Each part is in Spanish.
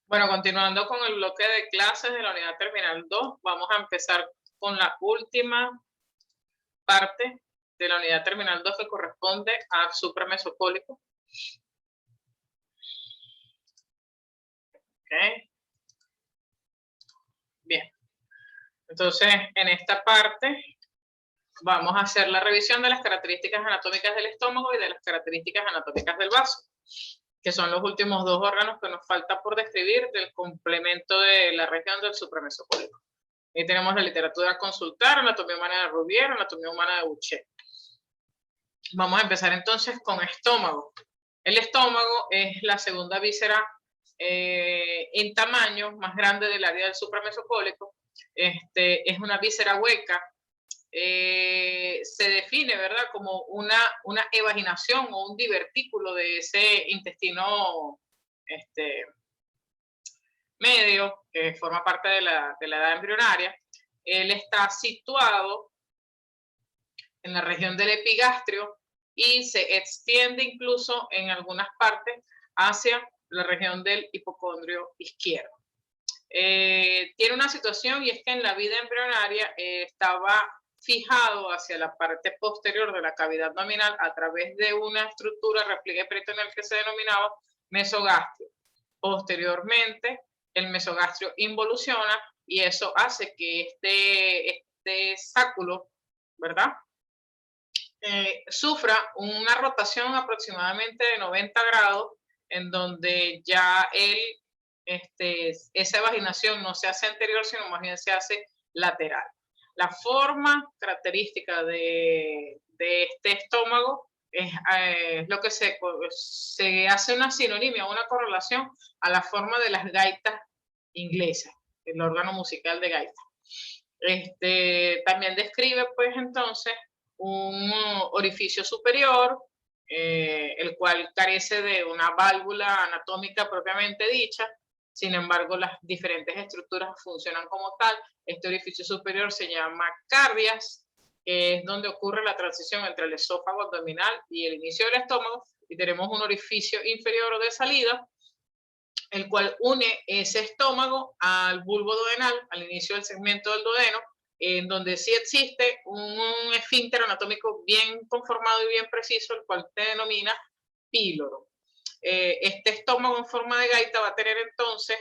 Bueno, continuando con el bloque de clases de la unidad terminal 2, vamos a empezar con la última parte de la unidad terminal 2 que corresponde al supramesocólico. Okay. Bien, entonces en esta parte vamos a hacer la revisión de las características anatómicas del estómago y de las características anatómicas del vaso, que son los últimos dos órganos que nos falta por describir del complemento de la región del supramesocólico. Ahí tenemos la literatura a consultar, anatomía humana de Rouvier, anatomía humana de Boucher. Vamos a empezar entonces con estómago. El estómago es la segunda víscera en tamaño más grande del área del supramesocólico. Es una víscera hueca. Se define, ¿verdad?, como una evaginación o un divertículo de ese intestino medio, que forma parte de la edad embrionaria. Él está situado en la región del epigastrio y se extiende incluso en algunas partes hacia la región del hipocondrio izquierdo. Tiene una situación, y es que en la vida embrionaria estaba fijado hacia la parte posterior de la cavidad abdominal a través de una estructura repliegue peritoneal que se denominaba mesogastrio. Posteriormente, el mesogastrio involuciona y eso hace que este sáculo, ¿verdad?, sufra una rotación aproximadamente de 90 grados, en donde ya esa evaginación no se hace anterior, sino más bien se hace lateral. La forma característica de este estómago es lo que se hace una sinonimia, una correlación a la forma de las gaitas inglesas, el órgano musical de gaita. También describe, pues, entonces, un orificio superior, el cual carece de una válvula anatómica propiamente dicha. Sin embargo, las diferentes estructuras funcionan como tal. Este orificio superior se llama cardias, que es donde ocurre la transición entre el esófago abdominal y el inicio del estómago, y tenemos un orificio inferior o de salida, el cual une ese estómago al bulbo duodenal, al inicio del segmento del duodeno, en donde sí existe un esfínter anatómico bien conformado y bien preciso, el cual se denomina píloro. Este estómago en forma de gaita va a tener entonces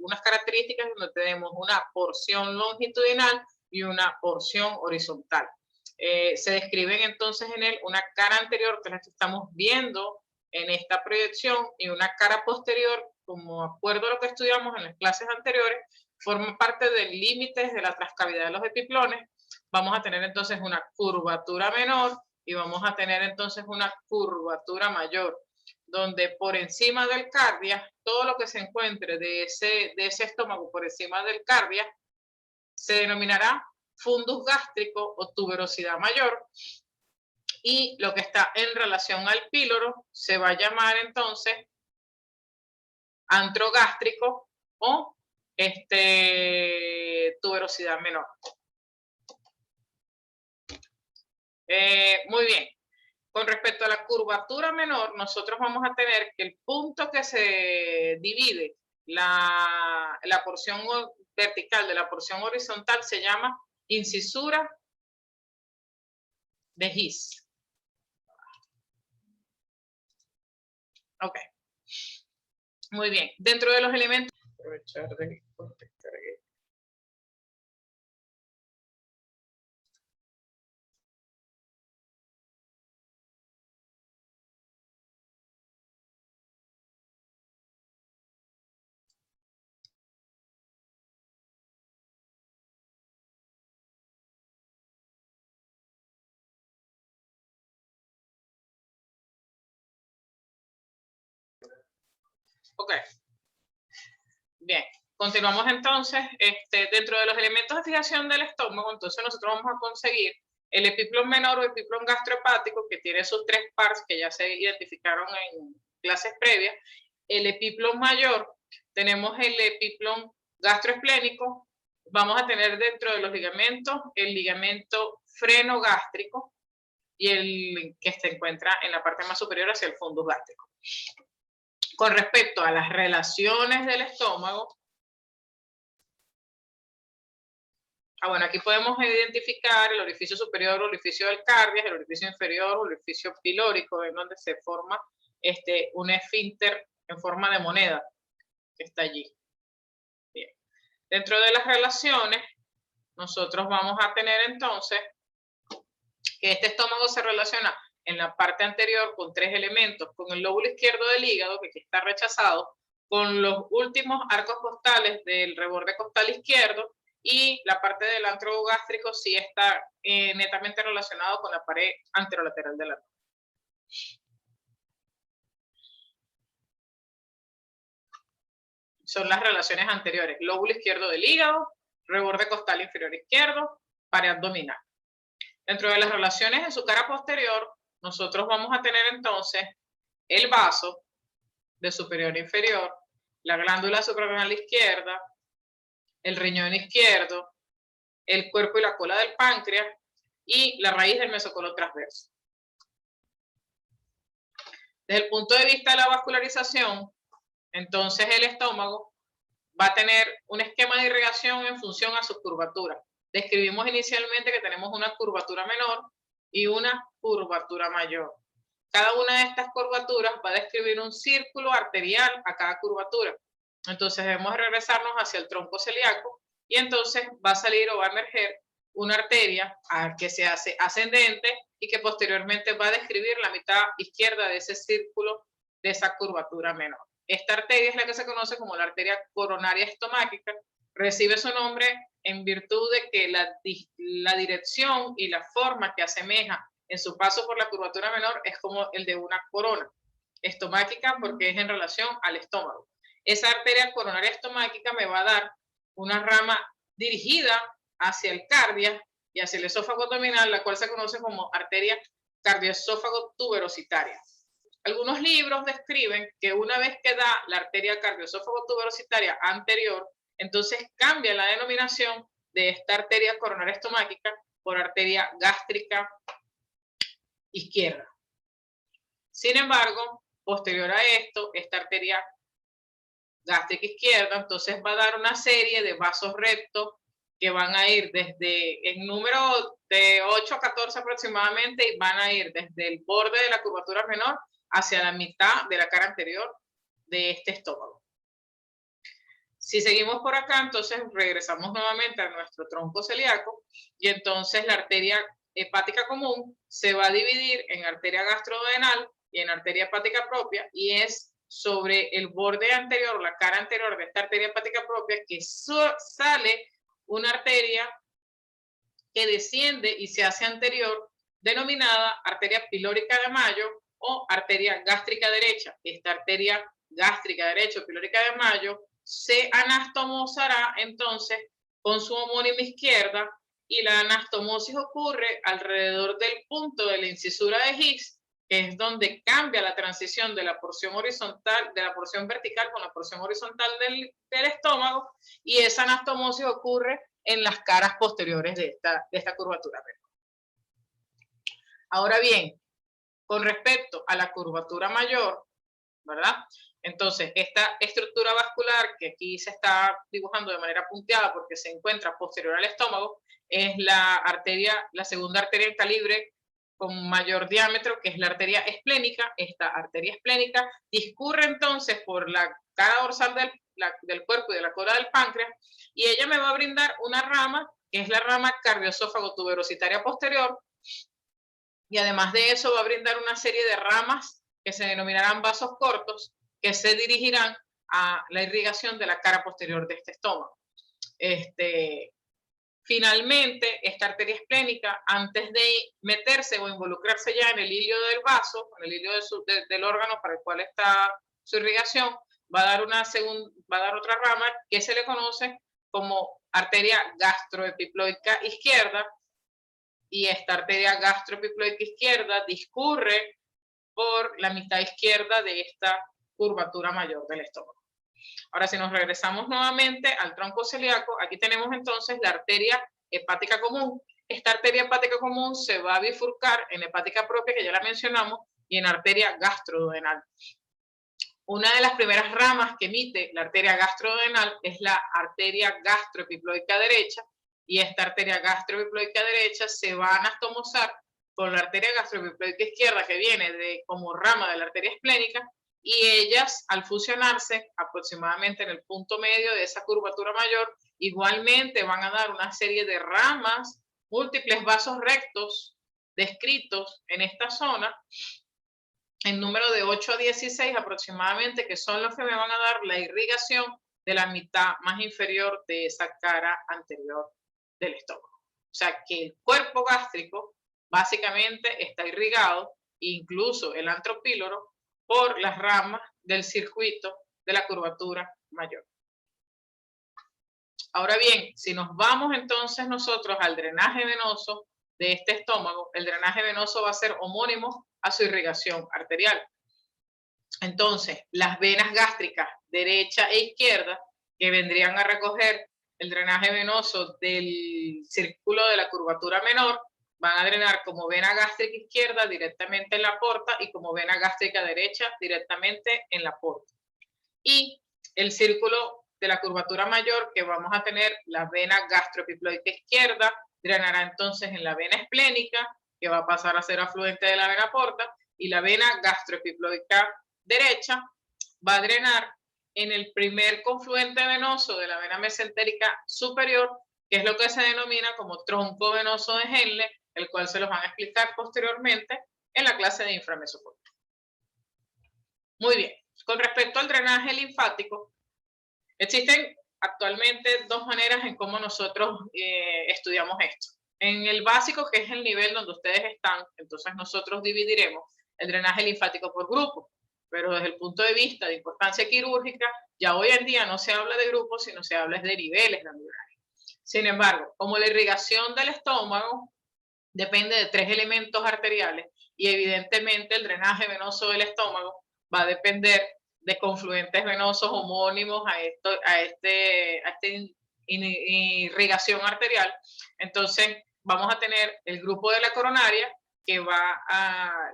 unas características donde tenemos una porción longitudinal y una porción horizontal. Se describen entonces en él una cara anterior, que es la que estamos viendo en esta proyección, y una cara posterior, como acuerdo a lo que estudiamos en las clases anteriores, forma parte del límite de la transcavidad de los epiplones. Vamos a tener entonces una curvatura menor y vamos a tener entonces una curvatura mayor, donde por encima del cardia, todo lo que se encuentre de ese estómago por encima del cardia se denominará fundus gástrico o tuberosidad mayor, y lo que está en relación al píloro se va a llamar entonces antro gástrico o tuberosidad menor. Muy bien. Con respecto a la curvatura menor, nosotros vamos a tener que el punto que se divide la porción vertical de la porción horizontal se llama incisura de His. Ok. Muy bien. Dentro de los elementos... Aprovechar de descargué. Ok. Bien, continuamos entonces. Dentro de los elementos de fijación del estómago, entonces nosotros vamos a conseguir el epiplón menor o epiplón gastrohepático, que tiene sus tres partes que ya se identificaron en clases previas. El epiplón mayor, tenemos el epiplón gastroesplénico. Vamos a tener dentro de los ligamentos el ligamento frenogástrico y el que se encuentra en la parte más superior hacia el fundus gástrico. Con respecto a las relaciones del estómago, bueno, aquí podemos identificar el orificio superior, el orificio del cardias, el orificio inferior, el orificio pilórico, en donde se forma un esfínter en forma de moneda que está allí. Bien. Dentro de las relaciones, nosotros vamos a tener entonces que este estómago se relaciona en la parte anterior con 3 elementos, con el lóbulo izquierdo del hígado, que aquí está rechazado, con los últimos arcos costales del reborde costal izquierdo, y la parte del antro gástrico sí está netamente relacionado con la pared anterolateral del abdomen. Son las relaciones anteriores: lóbulo izquierdo del hígado, reborde costal inferior izquierdo, pared abdominal. Dentro de las relaciones en su cara posterior, nosotros vamos a tener entonces el vaso de superior a inferior, la glándula suprarrenal izquierda, el riñón izquierdo, el cuerpo y la cola del páncreas y la raíz del mesocolon transverso. Desde el punto de vista de la vascularización, entonces el estómago va a tener un esquema de irrigación en función a su curvatura. Describimos inicialmente que tenemos una curvatura menor y una curvatura mayor. Cada una de estas curvaturas va a describir un círculo arterial a cada curvatura. Entonces debemos regresarnos hacia el tronco celíaco y entonces va a salir o va a emerger una arteria que se hace ascendente y que posteriormente va a describir la mitad izquierda de ese círculo, de esa curvatura menor. Esta arteria es la que se conoce como la arteria coronaria estomáquica. Recibe su nombre en virtud de que la dirección y la forma que asemeja en su paso por la curvatura menor es como el de una corona estomáquica, porque es en relación al estómago. Esa arteria coronaria estomáquica me va a dar una rama dirigida hacia el cardia y hacia el esófago abdominal, la cual se conoce como arteria cardioesófago tuberositaria. Algunos libros describen que una vez que da la arteria cardioesófago tuberositaria anterior, entonces cambia la denominación de esta arteria coronaria estomáquica por arteria gástrica izquierda. Sin embargo, posterior a esto, esta arteria gástrica izquierda entonces va a dar una serie de vasos rectos que van a ir desde el número de 8 a 14 aproximadamente, y van a ir desde el borde de la curvatura menor hacia la mitad de la cara anterior de este estómago. Si seguimos por acá, entonces regresamos nuevamente a nuestro tronco celíaco y entonces la arteria hepática común se va a dividir en arteria gastroduodenal y en arteria hepática propia, y es sobre el borde anterior, la cara anterior de esta arteria hepática propia, que sale una arteria que desciende y se hace anterior, denominada arteria pilórica de Mayo o arteria gástrica derecha. Esta arteria gástrica derecha o pilórica de Mayo se anastomosará entonces con su homónima izquierda, y la anastomosis ocurre alrededor del punto de la incisura de Higgs, que es donde cambia la transición de la porción horizontal, de la porción vertical con la porción horizontal del estómago, y esa anastomosis ocurre en las caras posteriores de esta curvatura. Ahora bien, con respecto a la curvatura mayor, ¿verdad? Entonces, esta estructura vascular que aquí se está dibujando de manera punteada porque se encuentra posterior al estómago, es la segunda arteria en calibre con mayor diámetro, que es la arteria esplénica. Esta arteria esplénica discurre entonces por la cara dorsal del cuerpo y de la cola del páncreas, y ella me va a brindar una rama, que es la rama cardioesófago tuberositaria posterior, y además de eso va a brindar una serie de ramas que se denominarán vasos cortos, que se dirigirán a la irrigación de la cara posterior de este estómago. Finalmente, esta arteria esplénica, antes de meterse o involucrarse ya en el hilio del vaso, en el hilio del órgano para el cual está su irrigación, va a dar otra rama que se le conoce como arteria gastroepiploica izquierda, y esta arteria gastroepiploica izquierda discurre por la mitad izquierda de esta curvatura mayor del estómago. Ahora, si nos regresamos nuevamente al tronco celíaco, aquí tenemos entonces la arteria hepática común. Esta arteria hepática común se va a bifurcar en hepática propia, que ya la mencionamos, y en arteria gastroduodenal. Una de las primeras ramas que emite la arteria gastrodenal es la arteria gastroepiploica derecha, y esta arteria gastroepiploica derecha se va a anastomosar con la arteria gastroepiploica izquierda, que viene como rama de la arteria esplénica, y ellas, al fusionarse aproximadamente en el punto medio de esa curvatura mayor, igualmente van a dar una serie de ramas, múltiples vasos rectos descritos en esta zona, en número de 8 a 16 aproximadamente, que son los que me van a dar la irrigación de la mitad más inferior de esa cara anterior del estómago. O sea que el cuerpo gástrico básicamente está irrigado, incluso el antropíloro, por las ramas del circuito de la curvatura mayor. Ahora bien, si nos vamos entonces nosotros al drenaje venoso de este estómago, el drenaje venoso va a ser homónimo a su irrigación arterial. Entonces, las venas gástricas derecha e izquierda, que vendrían a recoger el drenaje venoso del círculo de la curvatura menor, van a drenar como vena gástrica izquierda directamente en la porta y como vena gástrica derecha directamente en la porta. Y el círculo de la curvatura mayor, que vamos a tener la vena gastroepiploica izquierda, drenará entonces en la vena esplénica, que va a pasar a ser afluente de la vena porta, y la vena gastroepiploica derecha va a drenar en el primer confluente venoso de la vena mesentérica superior, que es lo que se denomina como tronco venoso de Henle, el cual se los van a explicar posteriormente en la clase de inframesoportal. Muy bien, con respecto al drenaje linfático, existen actualmente dos maneras en cómo nosotros estudiamos esto. En el básico, que es el nivel donde ustedes están, entonces nosotros dividiremos el drenaje linfático por grupo, pero desde el punto de vista de importancia quirúrgica, ya hoy en día no se habla de grupos, sino se habla de niveles ganglionarios. Sin embargo, como la irrigación del estómago depende de 3 elementos arteriales y evidentemente el drenaje venoso del estómago va a depender de confluentes venosos homónimos a esta irrigación arterial, entonces vamos a tener el grupo de la coronaria, que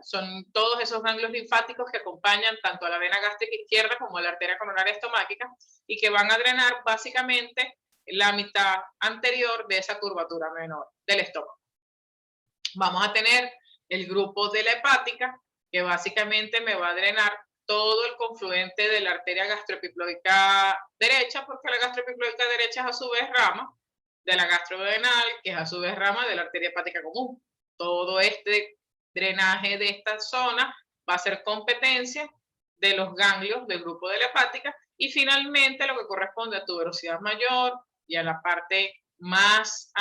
son todos esos ganglios linfáticos que acompañan tanto a la vena gástrica izquierda como a la arteria coronaria estomáquica y que van a drenar básicamente la mitad anterior de esa curvatura menor del estómago. Vamos a tener el grupo de la hepática, que básicamente me va a drenar todo el confluente de la arteria gastroepiploica derecha, porque la gastroepiploica derecha es a su vez rama de la gastrodenal, que es a su vez rama de la arteria hepática común. Todo este drenaje de esta zona va a ser competencia de los ganglios del grupo de la hepática, y finalmente lo que corresponde a tuberosidad mayor y a la parte más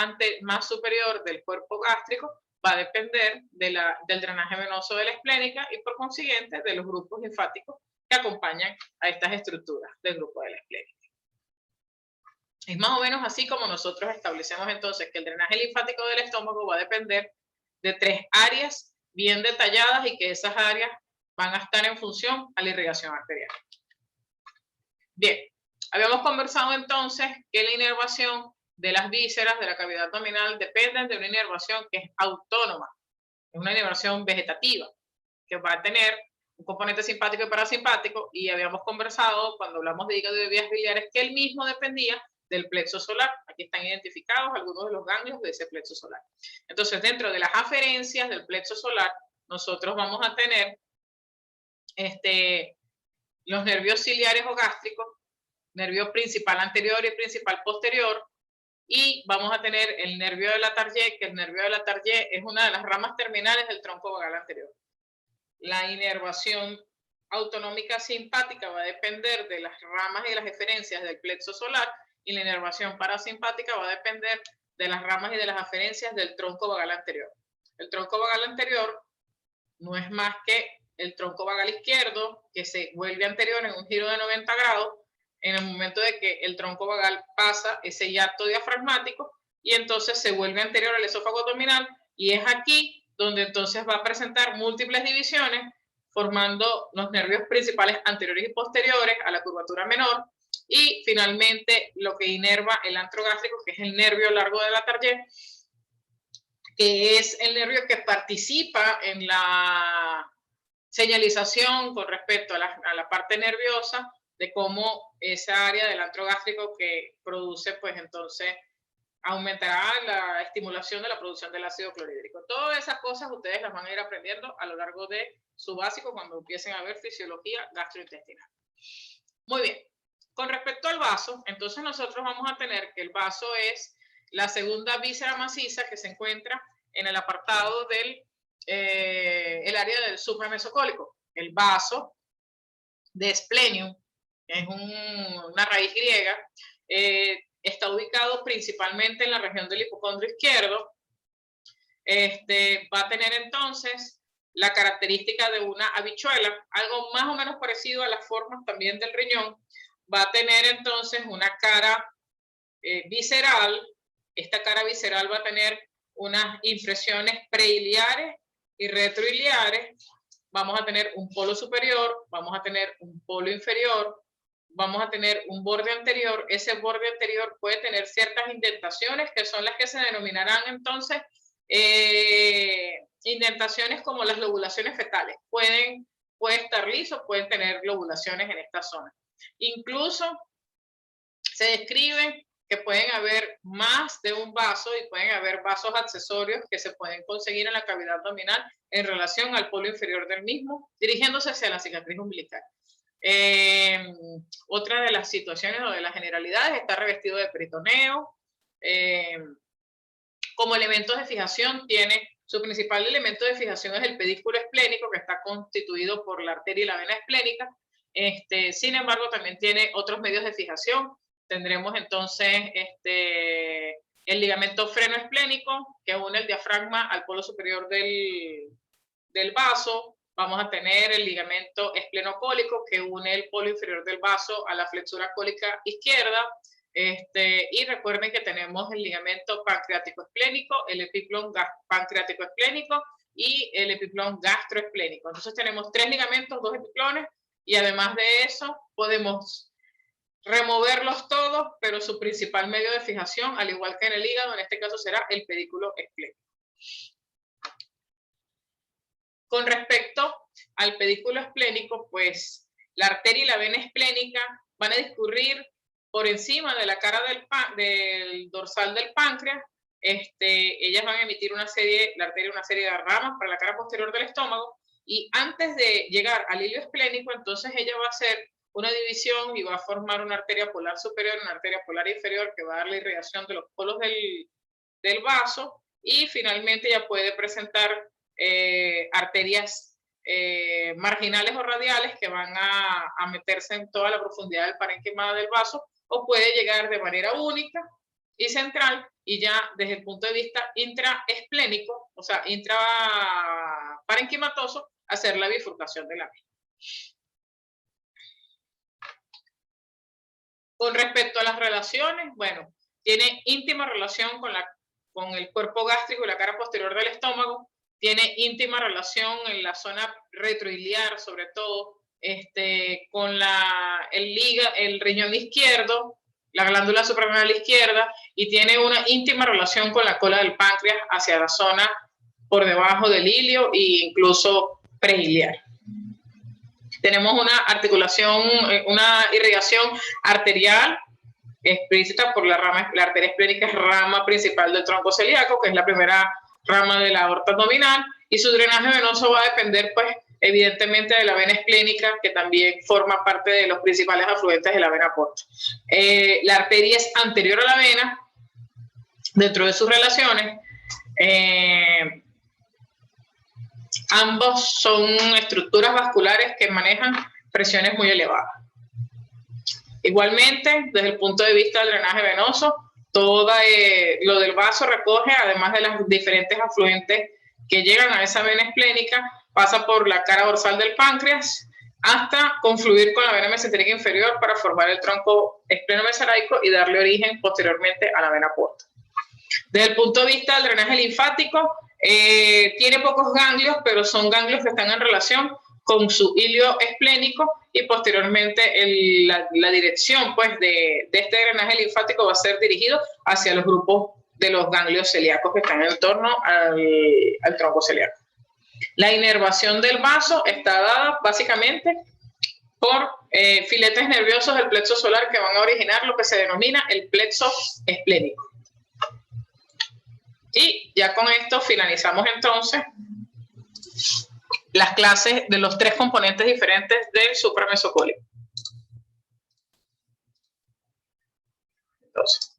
superior del cuerpo gástrico va a depender del drenaje venoso de la esplénica y por consiguiente de los grupos linfáticos que acompañan a estas estructuras del grupo de la esplénica. Es más o menos así como nosotros establecemos entonces que el drenaje linfático del estómago va a depender de 3 áreas bien detalladas y que esas áreas van a estar en función a la irrigación arterial. Bien, habíamos conversado entonces que la inervación de las vísceras de la cavidad abdominal dependen de una inervación que es autónoma, es una inervación vegetativa, que va a tener un componente simpático y parasimpático, y habíamos conversado cuando hablamos de hígado y de vías biliares que el mismo dependía del plexo solar. Aquí están identificados algunos de los ganglios de ese plexo solar. Entonces, dentro de las aferencias del plexo solar, nosotros vamos a tener los nervios ciliares o gástricos, nervio principal anterior y principal posterior, y vamos a tener el nervio de la Target, que el nervio de la Target es una de las ramas terminales del tronco vagal anterior. La inervación autonómica simpática va a depender de las ramas y las eferencias del plexo solar, y la inervación parasimpática va a depender de las ramas y de las aferencias del tronco vagal anterior. El tronco vagal anterior no es más que el tronco vagal izquierdo, que se vuelve anterior en un giro de 90 grados en el momento de que el tronco vagal pasa ese hiato diafragmático y entonces se vuelve anterior al esófago abdominal, y es aquí donde entonces va a presentar múltiples divisiones formando los nervios principales anteriores y posteriores a la curvatura menor, y finalmente lo que inerva el antro gástrico, que es el nervio largo de la Target, que es el nervio que participa en la señalización con respecto a la parte nerviosa de cómo esa área del antro gástrico que produce, pues entonces aumentará la estimulación de la producción del ácido clorhídrico. Todas esas cosas ustedes las van a ir aprendiendo a lo largo de su básico cuando empiecen a ver fisiología gastrointestinal. Muy bien. Con respecto al vaso, entonces nosotros vamos a tener que el vaso es la segunda víscera maciza que se encuentra en el apartado del el área del supramesocólico. El vaso de splenium, que es una raíz griega, está ubicado principalmente en la región del hipocondrio izquierdo. Va a tener entonces la característica de una habichuela, algo más o menos parecido a las formas también del riñón. Va a tener entonces una cara visceral. Esta cara visceral va a tener unas impresiones preiliares y retroiliares. Vamos a tener un polo superior, vamos a tener un polo inferior, vamos a tener un borde anterior. Ese borde anterior puede tener ciertas indentaciones que son las que se denominarán entonces indentaciones como las lobulaciones fetales. Puede estar liso, pueden tener lobulaciones en esta zona. Incluso se describe que pueden haber más de un vaso y pueden haber vasos accesorios que se pueden conseguir en la cavidad abdominal en relación al polo inferior del mismo, dirigiéndose hacia la cicatriz umbilical. Otra de las situaciones o de las generalidades está revestido de peritoneo. Como elementos de fijación tiene, su principal elemento de fijación es el pedículo esplénico, que está constituido por la arteria y la vena esplénica. Sin embargo, también tiene otros medios de fijación. Tendremos entonces el ligamento frenoesplénico, que une el diafragma al polo superior del vaso. Vamos a tener el ligamento esplenocólico, que une el polo inferior del vaso a la flexura cólica izquierda. Y recuerden que tenemos el ligamento pancreático esplénico, el epiplón pancreático esplénico y el epiplón gastroesplénico. Entonces tenemos 3 ligamentos, 2 epiplones, y además de eso podemos removerlos todos, pero su principal medio de fijación, al igual que en el hígado, en este caso será el pedículo esplénico. Con respecto al pedículo esplénico, pues la arteria y la vena esplénica van a discurrir por encima de la cara del dorsal del páncreas. Ellas van a emitir la arteria una serie de ramas para la cara posterior del estómago, y antes de llegar al hilo esplénico, entonces ella va a hacer una división y va a formar una arteria polar superior, una arteria polar inferior, que va a dar la irrigación de los polos del vaso, y finalmente ya puede presentar arterias marginales o radiales que van a meterse en toda la profundidad del parénquima del vaso, o puede llegar de manera única y central, y ya desde el punto de vista intraesplénico, o sea, intraparenquimatoso, hacer la bifurcación de la misma. Con respecto a las relaciones, bueno, tiene íntima relación con el cuerpo gástrico y la cara posterior del estómago. Tiene íntima relación en la zona retroiliar, sobre todo, con el riñón izquierdo, la glándula suprarrenal izquierda, y tiene una íntima relación con la cola del páncreas hacia la zona por debajo del ilio e incluso preiliar. Tenemos una articulación, una irrigación arterial explícita por la arteria esplénica, es rama principal del tronco celíaco, que es la primera rama de la aorta abdominal, y su drenaje venoso va a depender, pues, evidentemente de la vena esplénica, que también forma parte de los principales afluentes de la vena porta. La arteria es anterior a la vena dentro de sus relaciones. Ambos son estructuras vasculares que manejan presiones muy elevadas. Igualmente, desde el punto de vista del drenaje venoso, todo lo del vaso recoge, además de las diferentes afluentes que llegan a esa vena esplénica, pasa por la cara dorsal del páncreas hasta confluir con la vena mesentérica inferior para formar el tronco esplenomesoraico y darle origen posteriormente a la vena porta. Desde el punto de vista del drenaje linfático, tiene pocos ganglios, pero son ganglios que están en relación con su hilio esplénico, y posteriormente la dirección, pues, de este drenaje linfático va a ser dirigido hacia los grupos de los ganglios celíacos que están en torno al tronco celíaco. La inervación del vaso está dada básicamente por filetes nerviosos del plexo solar que van a originar lo que se denomina el plexo esplénico. Y ya con esto finalizamos entonces las clases de los 3 componentes diferentes del supramesocólico. Entonces,